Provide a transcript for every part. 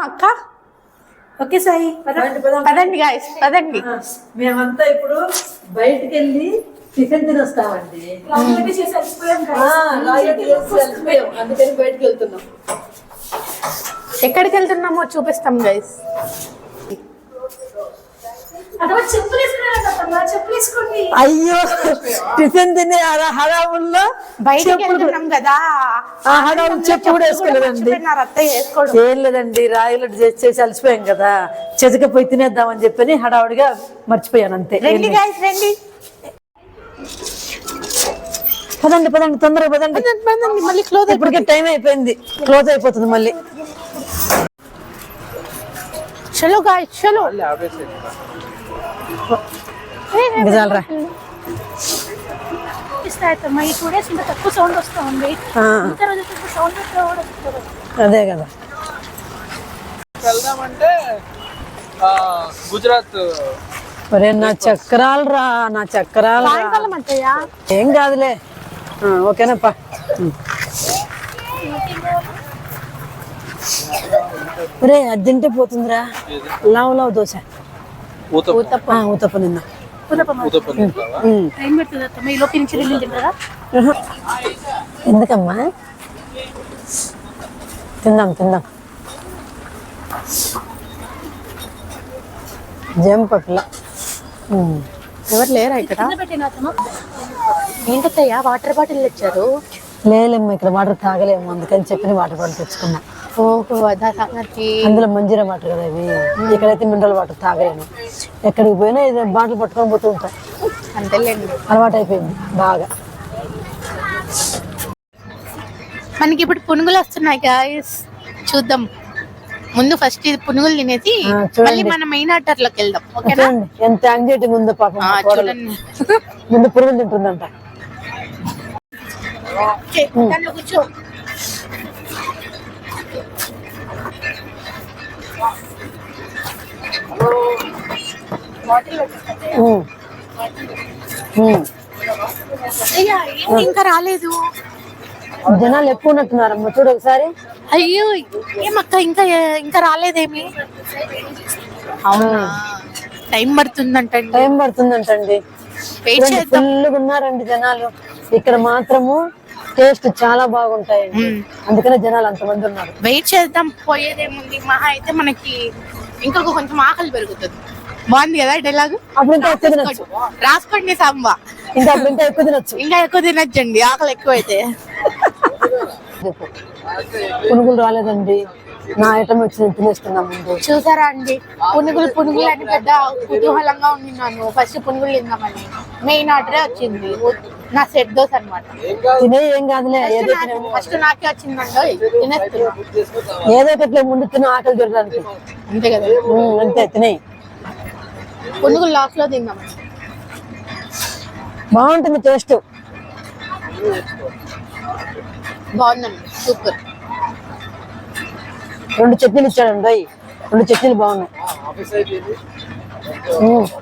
అక్క. ఓకే సాయి, పదండి గాయస్, పదండి. మేమంతా ఇప్పుడు బయటికి వెళ్ళి టిఫిన్ తినొస్తామండి. అందుకని బయటకు వెళ్తున్నాం. ఎక్కడికి వెళ్తున్నామో చూపిస్తాం గైస్. అయ్యో, టిఫిన్ తినే హడావుల్లో బయటకి వెళ్తున్నాం కదా, హడావులు చెప్పు కూడా వేసుకోలేదండి. ఏం లేదండి, రాయలు చేసి అలసిపోయాం కదా, చెజకపోయి తినేద్దామని చెప్పని హడావుడిగా మర్చిపోయాను అంతే. రండి గైస్, రండి. పదండి పదండి, తొందరగా పదండి. మళ్ళీ క్లోజ్, ఇప్పటికే టైం అయిపోయింది, క్లోజ్ అయిపోతుంది మళ్ళీ. చలో గాయస్, చలో. నిజాలరా, ఈ 2 days ఇంకా తక్కువ సౌండ్ వస్తా ఉంది. అదే కదా. వెళ్దామంటే గుజరాత్. ఒరే నా చక్రాలు రా, నా చక్రాలు రా. ఏం కాదులే, ఓకేనాప్పా. ఒరే అది తింటే పోతుందిరా, లావు లావు దోశ, ఊతప్ప నిన్న. ఎందుకమ్మా, తిందాం తిందాం. జంపట్ల ఎవరు లేరా ఇక్కడ? ఏంటయ్యా వాటర్ బాటిల్ తెచ్చారు? లేలేమ్మా, ఇక్కడ వాటర్ తాగలేము, అందుకని చెప్పి వాటర్ బాటిల్ తెచ్చుకున్నా. ఓహో, అదా సంగతి. అందులో మంజీరా వాటర్ కదా ఇవి, ఇక్కడైతే మినరల్ వాటర్ తాగలేను. ఎక్కడికి పోయినా ఇది బాటిల్ పట్టుకొని పోతూ ఉంటాయి, అంతేలేండి, అలవాటు అయిపోయింది బాగా. మనకి ఇప్పుడు పునుగులు వస్తున్నాయి గాయస్, చూద్దాం. ముందు ఫస్ట్ ఇది పునుగులు తినేసి మళ్ళీ మనం మెయిన్ ఆర్డర్ లోకి వెళ్దాం. ఓకేనా? ఎంత యాంగ్జైటీ ఉందో పాపం, చూడండి. ముందు పురుగులు తింటుందంట. కూర్చో. ఇంకా రాలేదు, జనాలు ఎక్కువ ఉన్నట్టున్నారమ్మ, చూడు ఒకసారి. అయ్యో ఏమక్క, ఇంకా రాలేదేమి? అవునా, టైం పడుతుందంటండి. ఫుల్గా ఉన్నారండి జనాలు. ఇక్కడ మాత్రము టేస్ట్ చాలా బాగుంటాయండి, అందుకనే జనాలు అంతమంది ఉన్నారు. వెయిట్ చేద్దాం, పోయేదేముంది. మహా అయితే మనకి ఇంకొక కొంచెం ఆకలి పెరుగుతుంది. బాగుంది కదా డైలాగ్? అప్పుడు ఇంకా ఎక్కువ తినచ్చు, రాసుకోండి సాంబా. ఇంకా అప్పుడు ఇంకా ఎక్కువ తినచ్చు, ఇంకా ఎక్కువ తినచ్చండి ఆకలి ఎక్కువ అయితే. పునుగులు రాలేదండి, నా ఐటమ్ వచ్చి తినేస్తున్నా. ముందు చూసారా అండి, పునుగులు అని పెద్ద కుతూహలంగా ఉన్నాను. ఫస్ట్ పునుగులు తిందామని మెయిన్ ఆర్డరే వచ్చింది, నా సెట్ దోశ అనమాట. తినే ఏం కాదులే, ఫస్ట్ నాకే వచ్చిందండి, తినేస్తున్నా. ఏదో ఒకటి ముందు తిన, ఆకలి చూడడానికి. అంతే కదా, అంతే. తినే పునుగులు లాస్ట్ లో తిందామని. బాగుంటుంది టేస్ట్, బాగుందండి, సూపర్. 2 చట్నీలు ఇచ్చాడండి, 2 చట్నీలు బాగున్నాయి.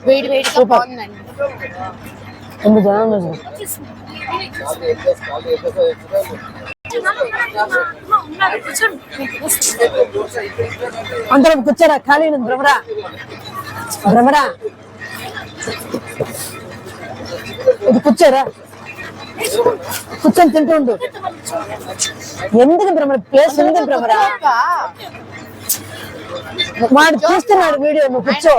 వేడి వేడిగా బాగుందండి. 2 జనాలు అందరం కూర్చోరా, ఖాళీ భ్రమరా భ్రమరా, ఇది కూర్చోరా, కూర్చొని తింటూ ఉండు. ఎందుకు భ్రమర, ప్లేస్ ఉంది భ్రమరా. వాడు చూస్తున్నాడు వీడియో, నువ్వు కూర్చో.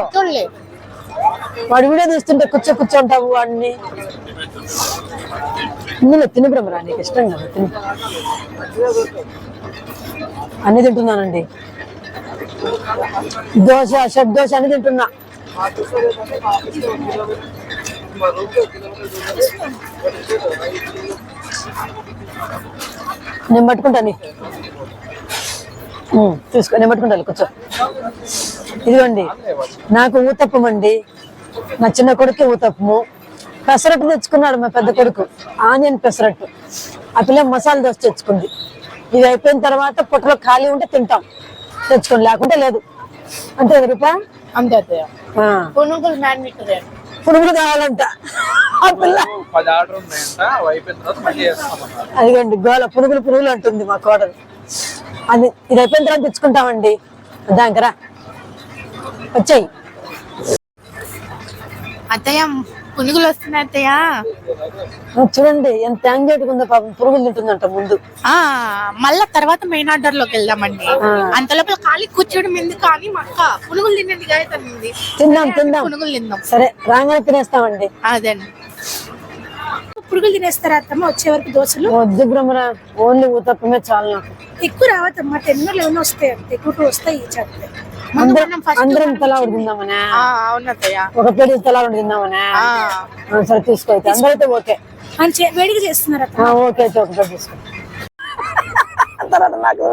వాడు వీడియో తీస్తుంటే కూర్చోంటావు వాడిని. ఇందులో తిను భ్రమరా, నీకు ఇష్టం కదా, తిను. అన్ని తింటున్నానండి, దోశ, షడ్ దోశ అన్ని తింటున్నా. నేను పట్టుకుంటాను, చూసుకో, నేను పట్టుకుంటాను, కూర్చో. ఇదిగోండి నాకు ఊతప్పం అండి, నా చిన్న కొడుకు ఊతప్పము. పెసరట్టు తెచ్చుకున్నాడు మా పెద్ద కొడుకు, ఆనియన్ పెసరట్టు. ఆ పిల్ల మసాలా దోశ తెచ్చుకుంది. ఇది అయిపోయిన తర్వాత పొట్టలో ఖాళీ ఉంటే తింటాం, తెచ్చుకోండి, లేకుంటే లేదు. అంతే రూపా, అంతే. పునుగులు కావాలంట ఆ పిల్ల. అదిగోండి గోల, పునుగులు అంటుంది మా కోడలు. అది ఇది అయిపోయిన తర్వాత తెచ్చుకుంటామండి. దానికరా వచ్చాయి. అత్తయ్య పునుగులు వస్తున్నాయి అత్తయ్య. చూడండి ఎంత యాంగ్జైటీగా ఉందో పాపం, పురుగులు తింటుందంట ముందు. మళ్ళా తర్వాత మెయిన్ ఆర్డర్ లోకి వెళ్దామండి. అంత లోపల ఖాళీ కూర్చోడం ఎందుకు కానీ మా అక్క పునుగులు తినండి గాయతండి. తిందాం పునుగులు తిందాం. సరే రాగానే తినేస్తామండి. అదండి. పురుగులు తినేస్తారా అత్తమ్మ వచ్చే వరకు దోశలు? వద్దు బ్రహ్మరా, ఓన్లీ ఊతప్పమే చాలు నాకు. ఎక్కువ రావద్దమ్మా, 10 11 వస్తాయి అంతే, 2 వస్తాయి చెప్తే. అందరం తలా ఒకటి తిందామనే. అవునత్తయ్య. ఒక ప్లేట్ తలా ఒకటి తిందామనే. సరే తీసుకో అయితే, అందరైతే ఓకే. వేడిగా చేస్తున్నారు అత్తమ్మ. ఓకే అయితే ఒక ప్లేట్ తీసుకో. తర్వాత నాకు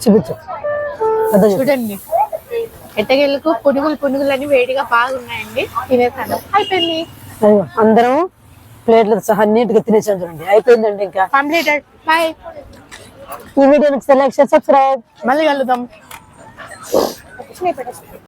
చూపించు. చూడండి ఎట్టగెళ్ళకు పునుగులు అని వేడిగా బాగున్నాయండి. తినేసాను, అయిపోయింది. అందరం ప్లేట్లతో సహా నీట్ గా తినేసాం చూడండి. అయిపోయిందండి. ఇంకా కంప్లీటెడ్. బాయ్. ఈ వీడియో నచ్చితే లైక్, షేర్, సబ్స్క్రైబ్. మళ్ళీ కలుద్దాం.